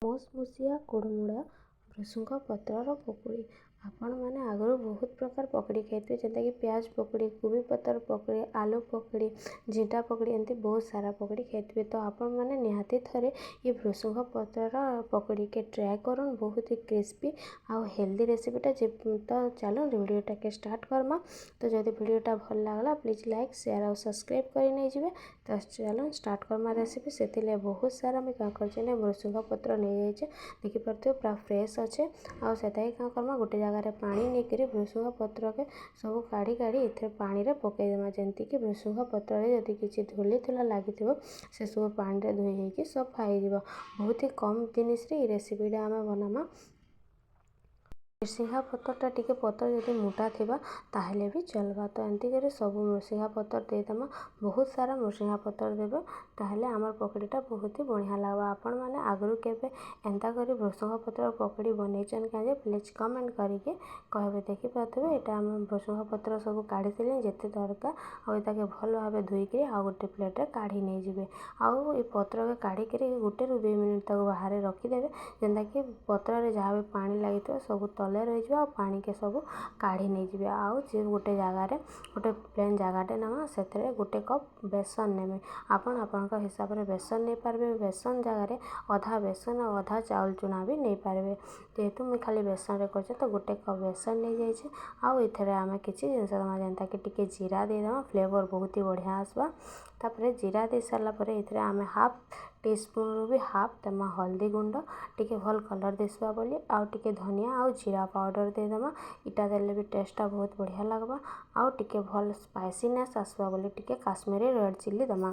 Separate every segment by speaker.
Speaker 1: ମୁସମୁସିଆ କୁଡ଼ୁମୁଡ଼ା ଭୃଷଙ୍ଗ ପତ୍ରର ପକୁଡ଼ି। ଆପଣମାନେ ଆଗରୁ ବହୁତ ପ୍ରକାର ପକୁଡ଼ି ଖାଇଥିବେ, ଯେନ୍ତାକି ପିଆଜ ପକୁଡ଼ି, କୋବି ପତ୍ର ପକୁଡ଼ି, ଆଲୁ ପକୁଡ଼ି, ଝିଣ୍ଟା ପକୁଡ଼ି, ଏମିତି ବହୁତ ସାରା ପକୁଡ଼ି ଖାଇଥିବେ। ତ ଆପଣମାନେ ନିହାତି ଥରେ ଏ ଭୃଷଙ୍ଗ ପତ୍ରର ପକୁଡ଼ିକେ ଟ୍ରାଏ କରୁନ୍। ବହୁତ ହି କ୍ରିସ୍ପି ଆଉ ହେଲ୍ଦି ରେସିପିଟା। ତ ଚାଲୁନ୍ ଭିଡ଼ିଓଟାକେ ଷ୍ଟାର୍ଟ କର୍ମା। ତ ଯଦି ଭିଡ଼ିଓଟା ଭଲ ଲାଗଲା ପ୍ଲିଜ୍ ଲାଇକ୍, ସେୟାର ଆଉ ସବସ୍କ୍ରାଇବ୍ କରି ନେଇଯିବେ। ତ ଚାଲୁନ୍ ଷ୍ଟାର୍ଟ କର୍ମା ରେସିପି। ସେଥିଲାଗି ବହୁତ ସାରା ମୁଇଁ କାଁ କରିଛେ ନା ଭୃଷଙ୍ଗ ପତ୍ର ନେଇଯାଇଛେ, ଦେଖିପାରୁଥିବେ ପୁରା ଫ୍ରେଶ୍ ଅଛେ। ଆଉ ସେଟାକେ କାଁ କର୍ମା, ଗୋଟେ ଜାଗାରେ ପାଣି ନେଇକରି ଭୃଷଙ୍ଗ ପତ୍ରକେ ସବୁ କାଢ଼ି ଏଥିରେ ପାଣିରେ ପକେଇଦେମା। ଯେମିତିକି ଭୃଷଙ୍ଗ ପତ୍ରରେ ଯଦି କିଛି ଧୂଳି ଥିଲା ଲାଗିଥିବ ସେସବୁ ପାଣିରେ ଧୋଇ ହେଇକି ସଫା ହେଇଯିବ। ବହୁତ ହି କମ୍ ଜିନିଷରେ ଏ ରେସିପିଟା ଆମେ ବନାମା। ମିର୍ସିଙ୍ଗା ପତ୍ରଟା ଟିକେ ପତ୍ର ଯଦି ମୋଟା ଥିବା ତାହେଲେ ବି ଚଲବା। ତ ଏମିତି କରି ସବୁ ମିର୍ସିଙ୍ଗା ପତ୍ର ଦେଇଦେମା। ବହୁତ ସାରା ମିର୍ସିଙ୍ଗା ପତ୍ର ଦେବେ, ତାହେଲେ ଆମର ପକୁଡ଼ିଟା ବହୁତ ହି ବଢ଼ିଆ ଲାଗ୍ବା। ଆପଣମାନେ ଆଗରୁ କେବେ ଏନ୍ତା କରି ଭୃଷଙ୍ଗ ପତ୍ର ପକୁଡ଼ି ବନେଇଛନ୍ କାଁ ଯେ ପ୍ଲିଜ୍ କମେଣ୍ଟ କରିକି କହିବେ। ଦେଖିପାରୁଥିବେ ଏଇଟା ଆମେ ଭୃଷଙ୍ଗ ପତ୍ର ସବୁ କାଢ଼ିଦେଲେ ଯେତେ ଦରକାର, ଆଉ ଏଟାକେ ଭଲ ଭାବେ ଧୋଇକିରି ଆଉ ଗୋଟେ ପ୍ଲେଟ୍ରେ କାଢ଼ି ନେଇଯିବେ। ଆଉ ଏ ପତ୍ରକେ କାଢ଼ିକିରି 1ରୁ 2 ମିନିଟ୍ ତାକୁ ବାହାରେ ରଖିଦେବେ, ଯେନ୍ତାକି ପତ୍ରରେ ଯାହା ବି ପାଣି ଲାଗିଥିବ ସବୁ ତଲେ ରହିଯିବ ଆଉ ପାଣିକେ ସବୁ କାଢ଼ି ନେଇଯିବେ। ଆଉ ଯେ ଗୋଟେ ଜାଗାରେ ଗୋଟେ ପ୍ଲେନ୍ ଜାଗାଟେ ନେମା, ସେଥିରେ 1 କପ୍ ବେସନ ନେବେ। ଆପଣ ଆପଣଙ୍କ ହିସାବରେ ବେସନ ନେଇପାରିବେ। ବେସନ ଜାଗାରେ ଅଧା ବେସନ ଆଉ ଅଧା ଚାଉଳ ଚୁନା ବି ନେଇପାରିବେ। ଯେହେତୁ ମୁଇଁ ଖାଲି ବେସନରେ କରିଛେ ତ 1 କପ୍ ବେସନ ନେଇଯାଇଛି। ଆଉ ଏଥିରେ ଆମେ କିଛି ଜିନିଷ ଦେମା, ଯେନ୍ତାକି ଟିକେ ଜିରା ଦେଇଦେମା, ଫ୍ଲେଭର ବହୁତ ହି ବଢ଼ିଆ ଆସ୍ବା। ତାପରେ ଜିରା ଦେଇ ସାରିଲା ପରେ ଏଥିରେ ଆମେ ହାଫ୍ ଟିସ୍ପୁନ୍ରୁ ବି ହାଫ୍ ଦେମା ହଳଦୀ ଗୁଣ୍ଡ, ଟିକେ ଭଲ୍ କଲର୍ ଦିଶବା ବୋଲି। ଆଉ ଟିକେ ଧନିଆ ଆଉ ଜିରା ପାଉଡ଼ର ଦେଇଦେମା। ଇଟା ଦେଲେ ବି ଟେଷ୍ଟଟା ବହୁତ ବଢ଼ିଆ ଲାଗ୍ବା। ଆଉ ଟିକେ ଭଲ୍ ସ୍ପାଇସିନେସ୍ ଆସ୍ବା ବୋଲି ଟିକେ କାଶ୍ମୀରୀ ରେଡ଼୍ ଚିଲି ଦେମା।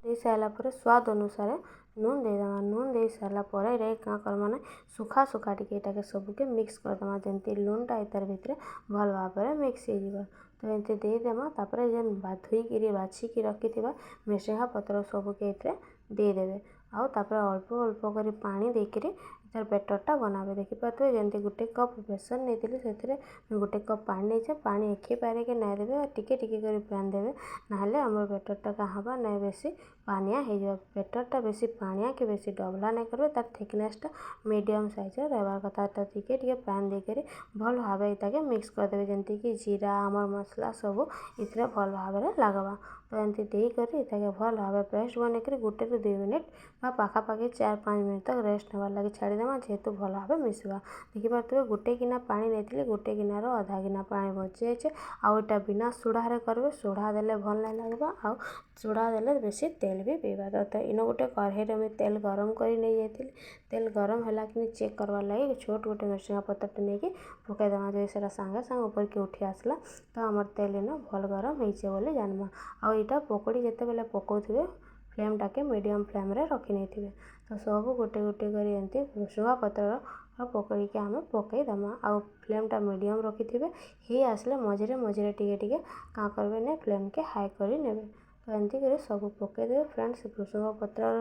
Speaker 1: ଦେଇ ସାରିଲା ପରେ ସ୍ୱାଦ ଅନୁସାରେ ନୁନ୍ ଦେଇଦେମା। ନୁନ୍ ଦେଇ ସାରିଲା ପରେ ଏଇଟା କାଁ କର୍ମା ନା ସୁଖା ଟିକେ ଏଟାକେ ସବୁକେ ମିକ୍ସ କରିଦେମା, ଯେମିତି ଲୁଣଟା ଏତାର ଭିତରେ ଭଲ ଭାବରେ ମିକ୍ସ ହେଇଯିବ। ତ ଏମିତି ଦେଇଦେମା। ତାପରେ ଯେନ୍ ଧୋଇକିରି ବାଛିକି ରଖିଥିବା ମିର୍ସିଙ୍ଗା ପତ୍ର ସବୁକେ ଏଥିରେ ଦେଇଦେବେ। ଆଉ ତାପରେ ଅଳ୍ପ ଅଳ୍ପ କରି ପାଣି ଦେଇକିରି ଏଥିରେ ବେଟର୍ଟା ବନାବେ। ଦେଖିପାରୁଥିବେ ଯେମିତି 1 କପ୍ ବେସନ ନେଇଥିଲି ସେଥିରେ 1 କପ୍ ପାଣି ନେଇଛେ। ପାଣି ଏକେବାରେକେ ନାଇଁ ଦେବେ, ଟିକେ ଟିକେ କରି ପାଣି ଦେବେ, ନହେଲେ ଆମର ବେଟର୍ଟା କାଁ ହେବା ନାଇଁ ବେଶୀ ପାଣିଆ ହେଇଯିବ। ବେଟର୍ଟା ବେଶୀ ପାଣିଆ କି ବେଶୀ ଡବଲା ନାଇଁ କରିବେ, ତାର ଥିକନେସ୍ଟା ମିଡ଼ିୟମ୍ ସାଇଜ୍ର ରହିବାର କଥା। ତ ଟିକେ ଟିକେ ପାଣି ଦେଇକରି ଭଲ୍ ଭାବେ ଏଟାକେ ମିକ୍ସ କରିଦେବେ, ଯେମିତିକି ଜିରା ଆମର ମସଲା ସବୁ ଏଥିରେ ଭଲ୍ ଭାବରେ ଲାଗ୍ବା। ତ ଏମିତି ଦେଇକରି ଏଟାକେ ଭଲ୍ ଭାବେ ପେଷ୍ଟ ବନେଇକରି 1ରୁ 2 ମିନିଟ୍ ବା ପାଖାପାଖି 4-5 ମିନିଟ୍ ତକ୍ ରେଷ୍ଟ ନେବାର୍ ଲାଗି ଛାଡ଼ିଦେମା, ଯେହେତୁ ଭଲ ଭାବେ ମିଶିବା। ଦେଖିପାରୁଥିବେ 1 ଗିନା ପାଣି ନେଇଥିଲି, 1 ଗିନାର ଅଧା ଗିନା ପାଣି ବଞ୍ଚି ଯାଇଛେ। ଆଉ ଏଟା ବିନା ସୋଢ଼ାରେ କରିବେ, ସୋଢ଼ା ଦେଲେ ଭଲ୍ ନାଇଁ ଲାଗ୍ବା, ଆଉ ସୋଢ଼ା ଦେଲେ ବେଶୀ ତେଲ ବି ପିଇବା। ତ ଇନ ଗୋଟେ କଢ଼େଇରେ ମୁଇଁ ତେଲ ଗରମ କରି ନେଇଯାଇଥିଲି। ତେଲ ଗରମ ହେଲା କି ଚେକ୍ କରବାର୍ ଲାଗି ଛୋଟ ଗୋଟେ ମିର୍ସିଙ୍ଗା ପତ୍ରଟେ ନେଇକି ପକେଇଦେମା। ଯଦି ସେଟା ସାଙ୍ଗେ ସାଙ୍ଗେ ଉପରକେ ଉଠି ଆସିଲା ତ ଆମର ତେଲ ଇନ ଭଲ୍ ଗରମ ହେଇଛେ ବୋଲି ଜାନ୍ମା। ଆଉ ଏଇଟା ପକୁଡ଼ି ଯେତେବେଲେ ପକଉଥିବେ ଫ୍ଲେମ୍ଟାକେ ମିଡ଼ିୟମ୍ ଫ୍ଲେମ୍ରେ ରଖି ନେଇଥିବେ। ତ ସବୁ ଗୋଟେ ଗୋଟେ କରି ଏମିତି ଭୃଷଙ୍ଗ ପତ୍ରର ପକୁଡ଼ିକି ଆମେ ପକେଇଦେମା। ଆଉ ଫ୍ଲେମ୍ଟା ମିଡ଼ିୟମ୍ ରଖିଥିବେ। ହେଇ ଆସିଲେ ମଝିରେ ମଝିରେ ଟିକେ ଟିକେ କାଁ କରିବେ ନା ଫ୍ଲେମ୍କେ ହାଇ କରି ନେବେ। ତ ଏମିତି କରି ସବୁ ପକେଇଦେବେ। ଫ୍ରେଣ୍ଡସ୍, ଭୃଷଙ୍ଗ ପତ୍ରର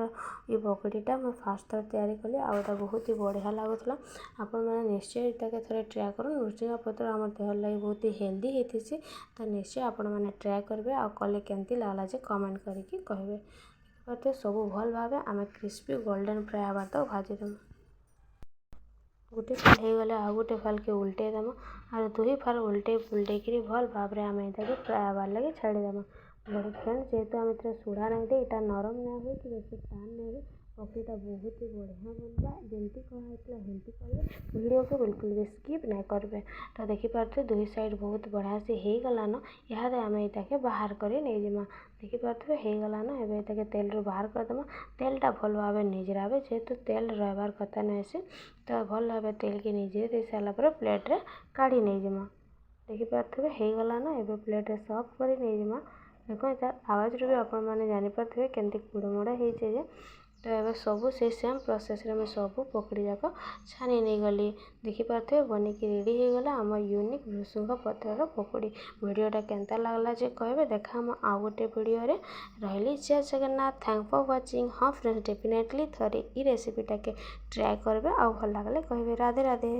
Speaker 1: ଏ ପକୁଡ଼ିଟା ମୁଁ ଫାର୍ଷ୍ଟ ଥର ତିଆରି କଲି, ଆଉ ଏଇଟା ବହୁତ ହି ବଢ଼ିଆ ଲାଗୁଥିଲା। ଆପଣମାନେ ନିଶ୍ଚୟ ଏଟାକେ ଥରେ ଟ୍ରାଏ କରନ୍। ଭୃଷଙ୍ଗ ପତ୍ର ଆମର ଦେହର ଲାଗି ବହୁତ ହି ହେଲ୍ଦି ହେଇଥିସି। ତ ନିଶ୍ଚୟ ଆପଣମାନେ ଟ୍ରାଏ କରିବେ, ଆଉ କଲେ କେମିତି ଲାଗଲା ଯେ କମେଣ୍ଟ କରିକି କହିବେ। ଦେଖିପାରୁଥିବେ ସବୁ ଭଲ୍ ଭାବେ ଆମେ କ୍ରିସ୍ପି ଗୋଲ୍ଡେନ୍ ଫ୍ରାଏ ହେବାର୍ ତକ୍ ଭାଜିଦେମା। ଗୋଟେ ଫାଲ୍ ହେଇଗଲେ ଆଉ ଗୋଟେ ଫାଲ୍କେ ଉଲ୍ଟେଇ ଦେମା। ଆରୁ 2 ଫାଲ୍ ଉଲ୍ଟେଇ ପୁଲ୍ଟେଇକିରି ଭଲ୍ ଭାବରେ ଆମେ ଏଟାକେ ଫ୍ରାଏ ହେବାର୍ ଲାଗି ଛାଡ଼ିଦେମା। ଫ୍ରେଣ୍ଡସ୍, ଯେହେତୁ ଆମେ ଏଥିରେ ସୋଢ଼ା ନାଇଁ ଦେଇ, ଏଇଟା ନରମ ନାଇଁ ହୁଏ କି ବେଶୀ ଟାନ୍ ନାଇଁ ହୁଏ। ପକୁଡ଼ିଟା ବହୁତ ହି ବଢ଼ିଆ ବନବା। ଯେମିତି କୁହାହେଇଥିଲା ହେମିତି କରିବେ। ଭିଡ଼ିଓକୁ ବିଲକୁଲ ବି ସ୍କିପ୍ ନାଇଁ କରିବେ। ତ ଦେଖିପାରୁଥିବେ 2 ସାଇଡ଼୍ ବହୁତ ବଢ଼ିଆସେ ହେଇଗଲାନ। ଇହାଦେ ଆମେ ଏଟାକେ ବାହାର କରି ନେଇଯିମା। ଦେଖିପାରୁଥିବେ ହେଇଗଲାନ। ଏବେ ଏଟାକେ ତେଲରୁ ବାହାର କରିଦେମା। ତେଲଟା ଭଲ୍ ଭାବେ ନିଜରାବେ, ଯେହେତୁ ତେଲ ରହିବାର କଥା ନୁହେଁସି। ତ ଭଲ୍ ଭାବେ ତେଲକେ ନିଜେଇ ଦେଇ ସାରିଲା ପରେ ପ୍ଲେଟ୍ରେ କାଢ଼ି ନେଇଯିମା। ଦେଖିପାରୁଥିବେ ହେଇଗଲାନ। ଏବେ ପ୍ଲେଟ୍ରେ ସର୍ଭ କରି ନେଇଯିମା। ଦେଖୁନ୍ ତାର୍ ଆୱାଜରୁ ବି ଆପଣମାନେ ଜାଣିପାରୁଥିବେ କେମିତି କୁଡ଼ୁମୁଡ଼ା ହେଇଛେ ଯେ। ତ ଏବେ ସବୁ ସେଇ ସେମ୍ ପ୍ରୋସେସ୍ରେ ମୁଁ ସବୁ ପକୁଡ଼ି ଯାକ ଛାନି ନେଇଗଲି। ଦେଖିପାରୁଥିବେ ବନିକି ରେଡ଼ି ହେଇଗଲା ଆମର ୟୁନିକ୍ ଭୃଷଙ୍ଗ ପତ୍ରର ପକୁଡ଼ି। ଭିଡ଼ିଓଟା କେନ୍ତା ଲାଗଲା ଯେ କହିବେ। ଦେଖାମା ଆଉ ଗୋଟେ ଭିଡ଼ିଓରେ। ରହିଲି, ଜୟ ଜଗନ୍ନାଥ। Thank for watching. ହଁ ଫ୍ରେଣ୍ଡସ୍, ଡେଫିନେଟଲି ଥରେ ଇ ରେସିପିଟାକେ ଟ୍ରାଏ କରିବେ, ଆଉ ଭଲ ଲାଗଲେ କହିବେ। ରାଧେ ରାଧେ।